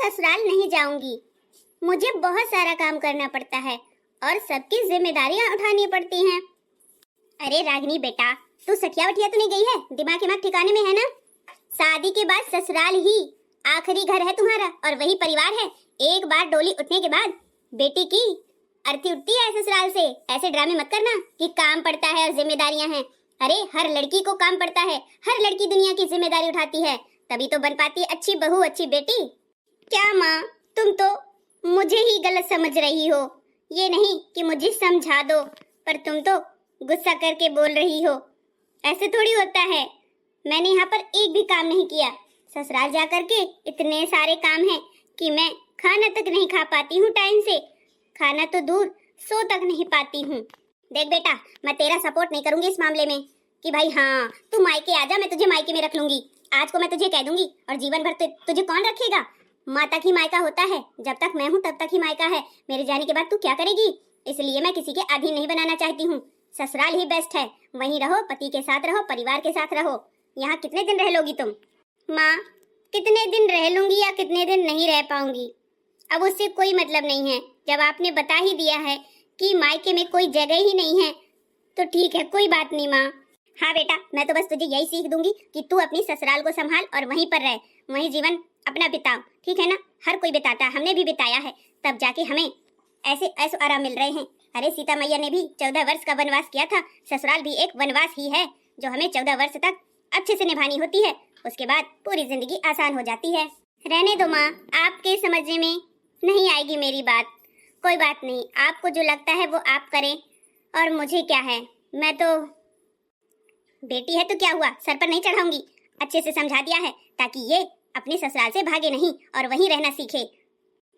ससुराल नहीं जाऊंगी। मुझे बहुत सारा काम करना पड़ता है और सबकी जिम्मेदारियां उठानी पड़ती हैं। अरे रागिनी बेटा, तू सठिया वठिया तो नहीं गई है? दिमाग दिमाग ठिकाने में है ना? शादी के बाद ससुराल ही आखिरी घर है तुम्हारा और वही परिवार है। एक बार डोली उठने के बाद बेटी की अर्थी उठती है ससुराल से। ऐसे ड्रामे मत करना कि काम पड़ता है और जिम्मेदारियां हैं। अरे हर लड़की को काम पड़ता है, हर लड़की दुनिया की जिम्मेदारी उठाती है, तभी तो बन पाती है अच्छी बहू, अच्छी बेटी। क्या माँ, तुम तो मुझे ही गलत समझ रही हो। ये नहीं कि मुझे समझा दो, पर तुम तो गुस्सा करके बोल रही हो। ऐसे थोड़ी होता है। मैंने यहाँ पर एक भी काम नहीं किया। ससुराल जा करके इतने सारे काम हैं कि मैं खाना तक नहीं खा पाती हूँ टाइम से। खाना तो दूर, सो तक नहीं पाती हूँ। देख बेटा, मैं तेरा सपोर्ट नहीं करूंगी इस मामले में कि भाई हाँ तू मायके आ जा, मैं तुझे मायके में रख लूंगी। आज को मैं तुझे कह दूंगी और जीवन भर तुझे कौन रखेगा? माँ तक ही मायका होता है। जब तक मैं हूँ तब तक ही मायका है। मेरे जाने के बाद तू क्या करेगी? इसलिए मैं किसी के अधीन नहीं बनाना चाहती हूँ। ससुराल ही बेस्ट है। वहीं रहो, पति के साथ रहो, परिवार के साथ रहो। यहाँ कितने दिन रह लोगी तुम? माँ, कितने दिन रह लूंगी या कितने दिन नहीं रह पाऊंगी, अब उससे कोई मतलब नहीं है। जब आपने बता ही दिया है कि मायके में कोई जगह ही नहीं है तो ठीक है, कोई बात नहीं माँ। हाँ बेटा, मैं तो बस तुझे यही सीख दूंगी कि तू अपनी ससुराल को संभाल और वहीं पर रह, वहीं जीवन अपना बिताओ, ठीक है ना? हर कोई बिताता है, हमने भी बिताया है, तब जाके हमें ऐसे ऐसो आराम मिल रहे हैं। अरे सीता मैया ने भी 14 वर्ष का वनवास किया था। ससुराल भी एक वनवास ही है जो हमें 14 वर्ष तक अच्छे से निभानी होती है। उसके बाद पूरी जिंदगी आसान हो जाती है। रहने दो माँ, आपके समझने में नहीं आएगी मेरी बात। कोई बात नहीं, आपको जो लगता है वो आप करें और मुझे क्या है, मैं तो बेटी है तो क्या हुआ, सर पर नहीं चढ़ाऊंगी। अच्छे से समझा दिया है ताकि ये अपने ससुराल से भागे नहीं और वहीं रहना सीखे।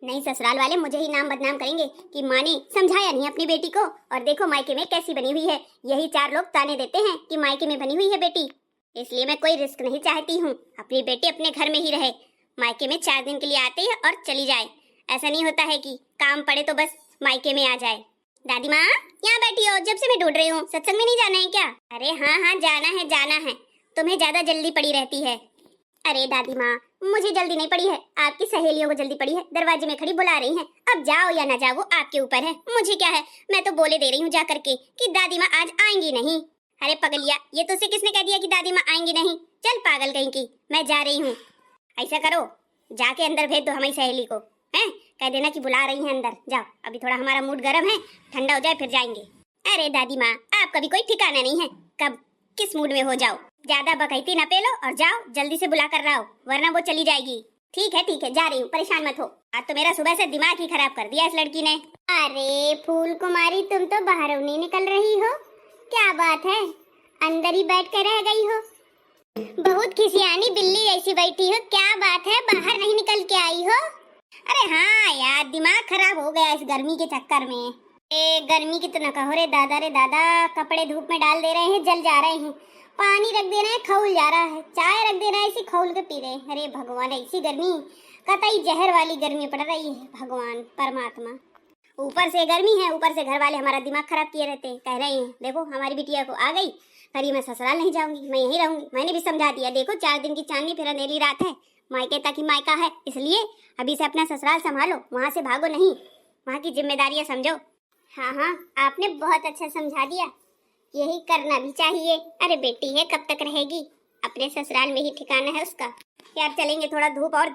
नहीं, ससुराल वाले मुझे ही नाम बदनाम करेंगे कि माँ ने समझाया नहीं अपनी बेटी को, और देखो मायके में कैसी बनी हुई है। यही 4 लोग ताने देते हैं कि मायके में बनी हुई है बेटी। इसलिए मैं कोई रिस्क नहीं चाहती हूँ। अपनी बेटी अपने घर में ही रहे, मायके में 4 दिन के लिए आती है और चली जाए। ऐसा नहीं होता है कि काम पड़े तो बस मायके में आ जाए। दादी माँ, यहाँ बैठी हो, जब से मैं ढूंढ रही हूँ। सत्संग में नहीं जाना है क्या? अरे हाँ हाँ, जाना है जाना है, तुम्हें ज्यादा जल्दी पड़ी रहती है। अरे दादी माँ, मुझे जल्दी नहीं पड़ी है, आपकी सहेलियों को जल्दी पड़ी है। दरवाजे में खड़ी बुला रही हैं। अब जाओ या ना जाओ वो आपके ऊपर है, मुझे क्या है। मैं तो बोले दे रही हूँ जा करके कि दादी माँ आज आएंगी नहीं। अरे पगलिया, ये तुझसे किसने कह दिया कि दादी माँ आएंगी नहीं? चल पागल कहीं की, मैं जा रही हूँ। ऐसा करो, जाके अंदर भेज दो हमारी सहेली को, हैं? कह देना कि बुला रही हैं अंदर। जाओ, अभी थोड़ा हमारा मूड गर्म है, ठंडा हो जाए फिर जाएंगे। अरे दादी माँ, आपका भी कोई ठिकाना नहीं है, कब किस मूड में हो जाओ। ज्यादा बकैती न पेलो और जाओ, जल्दी से बुला कर रहा हो, वरना वो चली जाएगी। ठीक है जा रही हूँ, परेशान मत हो। आज तो मेरा सुबह से दिमाग ही खराब कर दिया इस लड़की ने। अरे फूल कुमारी, तुम तो बाहर नहीं निकल रही हो, क्या बात है? अंदर ही बैठ कर रह गई हो। बहुत खिसियानी बिल्ली ऐसी बैठी हो, क्या बात है, बाहर नहीं निकल के आई हो? अरे हाँ यार, दिमाग खराब हो गया इस गर्मी के चक्कर में। गर्मी की तो न कहो रे दादा, कपड़े धूप में डाल दे रहे हैं, जल जा रहे हैं। पानी रख दे रहे हैं, खौल जा रहा है। चाय रख दे रहे हैं, ऐसी खौल के पी रहे हैं। अरे भगवान, ऐसी गर्मी, कतई जहर वाली गर्मी पड़ रही है। भगवान परमात्मा, ऊपर से गर्मी है, ऊपर से घर वाले हमारा दिमाग खराब किए रहते हैं। कह रहे हैं देखो हमारी बिटिया को आ गई, अरे मैं ससुराल नहीं जाऊंगी, मैं यहीं रहूंगी। मैंने भी समझा दिया, देखो 4 दिन की चांदनी फिर अंधेरी रात है, मायके तक ही मायका है, इसलिए अभी से अपना ससुराल संभालो, वहाँ से भागो नहीं, वहाँ की जिम्मेदारियाँ समझो। हाँ, आपने बहुत अच्छा समझा दिया, यही करना भी चाहिए। अरे बेटी है, कब तक रहेगी? अपने ससुराल में ही ठिकाना है उसका। यार चलेंगे, थोड़ा धूप और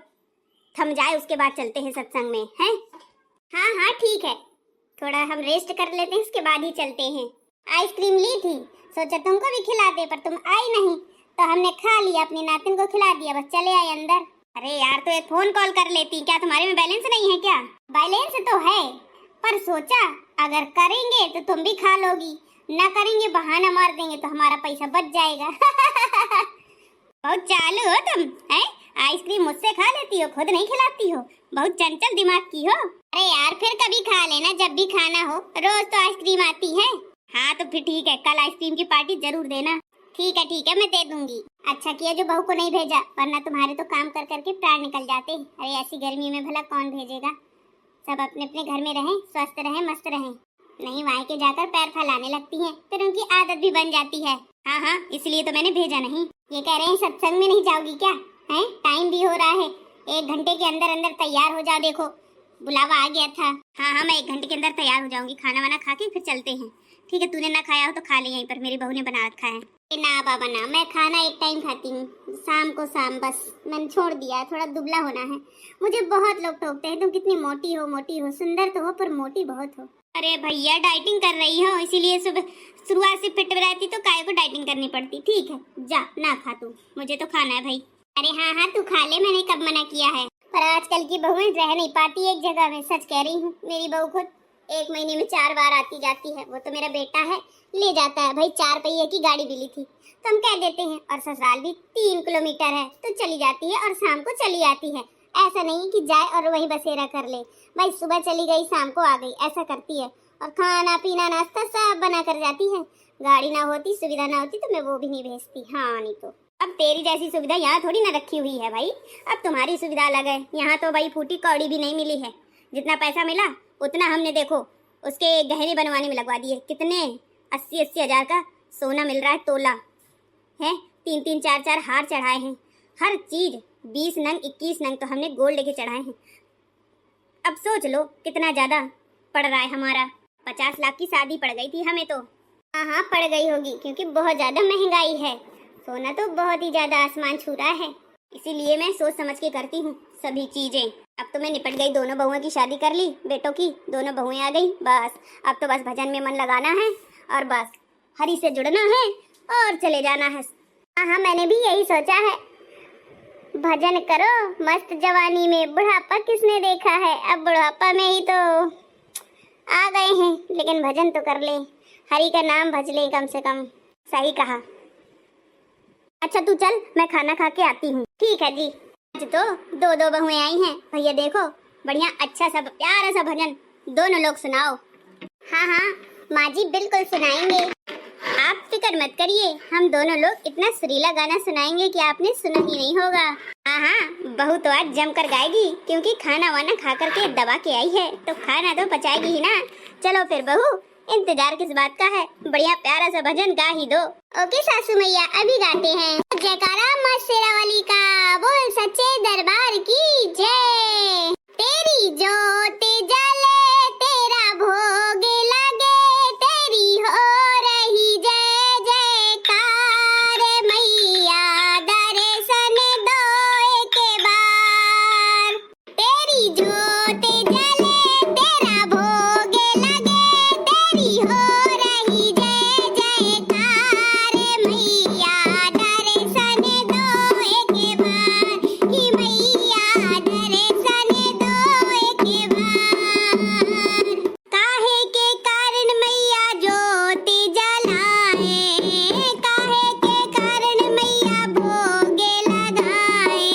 थम जाए उसके बाद चलते हैं सत्संग में, हैं? हाँ ठीक है, थोड़ा हम रेस्ट कर लेते हैं, उसके बाद ही चलते हैं। आइसक्रीम ली थी, सोचा तुमको भी खिला दे, पर तुम आई नहीं तो हमने खा लिया, अपनी नातिन को खिला दिया, बस चले आए अंदर। अरे यार, तो एक फोन कॉल कर लेती, क्या तुम्हारे में बैलेंस नहीं है क्या? बैलेंस तो है, पर सोचा अगर करेंगे तो तुम भी खा लोगी, ना करेंगे बहाना मार देंगे तो हमारा पैसा बच जाएगा। बहुत चालू हो तुम, हैं? आइसक्रीम मुझसे खा लेती हो, खुद नहीं खिलाती हो, बहुत चंचल दिमाग की हो। अरे यार, फिर कभी खा लेना जब भी खाना हो, रोज तो आइसक्रीम आती है। हाँ तो फिर ठीक है, कल आइसक्रीम की पार्टी जरूर देना। ठीक है, मैं दे दूंगी। अच्छा किया जो बहू को नहीं भेजा, वरना तुम्हारे तो काम कर करके प्राण निकल जाते। अरे ऐसी गर्मी में भला कौन भेजेगा? सब अपने अपने घर में रहें, स्वस्थ रहें, मस्त रहें। नहीं वहाँ के जाकर पैर फैलाने लगती हैं, फिर उनकी आदत भी बन जाती है। हाँ, इसलिए तो मैंने भेजा नहीं। ये कह रहे हैं सत्संग में नहीं जाओगी क्या? हैं? टाइम भी हो रहा है, 1 घंटे के अंदर अंदर तैयार हो जाओ। देखो बुलावा आ गया था। हाँ हाँ, मैं 1 घंटे के अंदर तैयार हो जाऊंगी। खाना वाना खा के फिर चलते हैं। ठीक है, तूने ना खाया हो तो खा ले, यहीं पर मेरी बहू ने बना रखा है। ना बाबा ना, मैं खाना एक टाइम खाती हूँ, शाम को शाम, बस मैंने छोड़ दिया। थोड़ा दुबला होना है। मुझे बहुत लोग टोकते हैं, तुम कितनी मोटी हो, सुंदर तो हो पर मोटी बहुत हो। अरे भैया डाइटिंग कर रही हो, इसीलिए सुबह शुरुआत से फिट रहती तो काहे को डाइटिंग करनी पड़ती। ठीक है जा, ना खा तू, मुझे तो खाना है भाई। अरे हाँ हाँ तू खा ले, मैंने कब मना किया है। पर आजकल की बहुएं रह नहीं पाती एक जगह में, सच कह रही हूँ। मेरी बहू खुद 1 महीने में 4 बार आती जाती है। वो तो मेरा बेटा है, ले जाता है भाई। 4 पहिए की गाड़ी भी ली थी तो हम कह देते हैं। और ससुराल भी 3 किलोमीटर है तो चली जाती है और शाम को चली आती है। ऐसा नहीं कि जाए और वहीं बसेरा कर ले भाई। सुबह चली गई शाम को आ गई, ऐसा करती है। और खाना पीना नाश्ता सब बना कर जाती है। गाड़ी ना होती, सुविधा ना होती तो मैं वो भी नहीं भेजती। हाँ नहीं तो अब तेरी जैसी सुविधा यहाँ थोड़ी ना रखी हुई है भाई। अब तुम्हारी सुविधा अलग है। यहाँ तो भाई फूटी कौड़ी भी नहीं मिली है। जितना पैसा मिला उतना हमने देखो उसके गहने बनवाने में लगवा दिए। कितने 80-80 हज़ार का सोना मिल रहा है तोला है। 3-3 4-4 हार चढ़ाए हैं। हर चीज 20 नंग 21 नंग तो हमने गोल्ड लेके चढ़ाए हैं। अब सोच लो कितना ज्यादा पड़ रहा है हमारा। 50 लाख की शादी पड़ गई थी हमें तो। हाँ हाँ पड़ गई होगी, क्योंकि बहुत ज्यादा महंगाई है। सोना तो बहुत ही ज्यादा आसमान छू रहा है। इसीलिए मैं सोच समझ के करती हूँ सभी चीजें। अब तो मैं निपट गई, दोनों बहुओं की शादी कर ली, बेटों की दोनों बहुएं आ गई। बस अब तो बस भजन में मन लगाना है और बस हरि से जुड़ना है और चले जाना है। हाँ मैंने भी यही सोचा है। भजन करो मस्त जवानी में, बुढ़ापा किसने देखा है। अब बुढ़ापा में ही तो आ गए हैं, लेकिन भजन तो कर ले, हरि का नाम भज ले कम से कम। सही कहा। अच्छा तू चल, मैं खाना खा के आती हूँ। ठीक है जी। आज तो 2-2 बहुएं आई हैं भैया, देखो बढ़िया अच्छा सा प्यारा सा भजन दोनों लोग सुनाओ। हाँ हाँ माँ जी बिल्कुल सुनाएंगे, आप फिक्र मत करिए। हम दोनों लोग इतना सुरीला गाना सुनाएंगे कि आपने सुना ही नहीं होगा। हाँ हाँ बहू तो आज जमकर गाएगी, क्योंकि खाना वाना खा करके दबा के आई है तो खाना तो पचाएगी ही ना। चलो फिर बहू, इंतजार किस बात का है, बढ़िया प्यारा सा भजन गा ही दो। ओके सासू मैया, अभी गाते हैं। जयकारा माँ शेरावाली का, बोल सच्चे दरबार की जय। तेरी ज्योत जले तेरा भोग लगे, तेरी हो रही जय जयकार। मैया दर्शन दो एक बार। तेरी ज्योत जले तेरा भोग लगे, तेरी हो रही जय जयकार। मैया दर्शन दो एक बार, कि मैया दर्शन दो एक बार। काहे के कारण मैया ज्योत जलाए, काहे के कारण मैया भोग लगाए।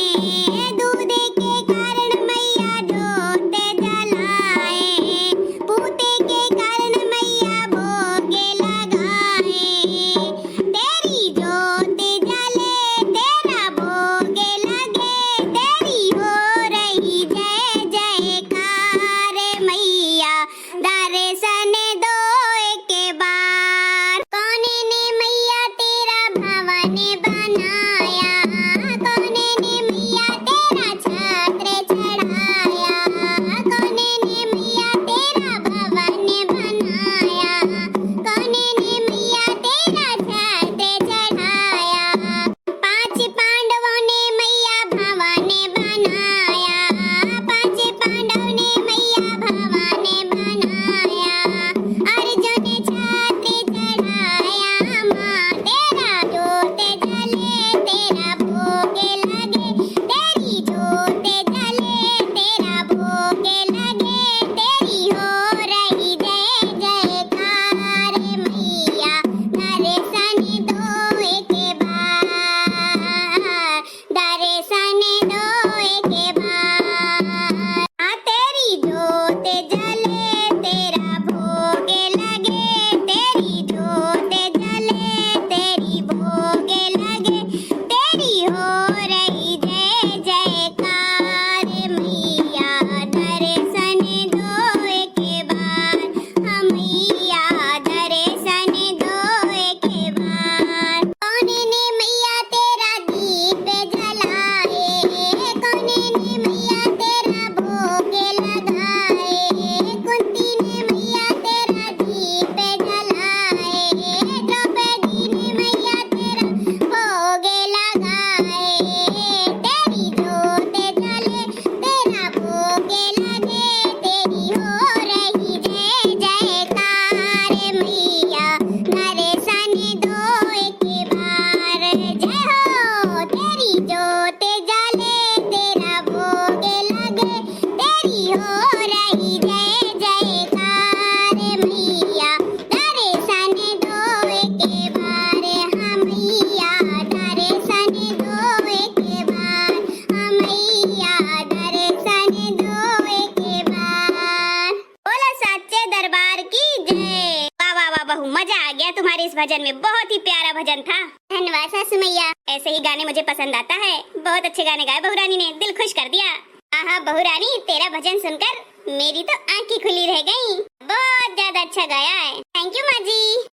दूध के कारण मैया ज्योत जलाए, पूते के कारण मैया भोग लगाए। तेरी ज्योत जले तेरा भोग लगे, तेरी हो रही जय जयकार। मैया दर्शन दो एक बार। कौन ने मैया तेरा भवन बनाया, कौन ने मैया तेरा छत्र चढ़ाया। कौन ने मैया तेरा भवन बनाया, कौन ने मैया तेरा छत्र चढ़ाया। 5 पांडवों ने मैया भवन बनाया, 5 पांडव ने मैया भवन बनाया। अर्जुन छत्र चढ़ाया, माँ तेरा ज्योत जले तेरा भोग लगे, तेरी ज्योत जले तेरा भोग लगे। तेरी हो रही जय जयकार। मैया दर्शन दो एक बार, दर्शन दो एक बार। तेरी ज्योत जले तेरा भोग लगे, तेरी ज्योत जले तेरी भोग लगे। तेरी हो रही जय जयकार। भजन में बहुत ही प्यारा भजन था। धन्यवाद सासू मैया, ऐसे ही गाने मुझे पसंद आता है। बहुत अच्छे गाने गाए बहू रानी ने, दिल खुश कर दिया। आहा बहू रानी, तेरा भजन सुनकर मेरी तो आंखें खुली रह गईं। बहुत ज्यादा अच्छा गाया है। थैंक यू माँ जी।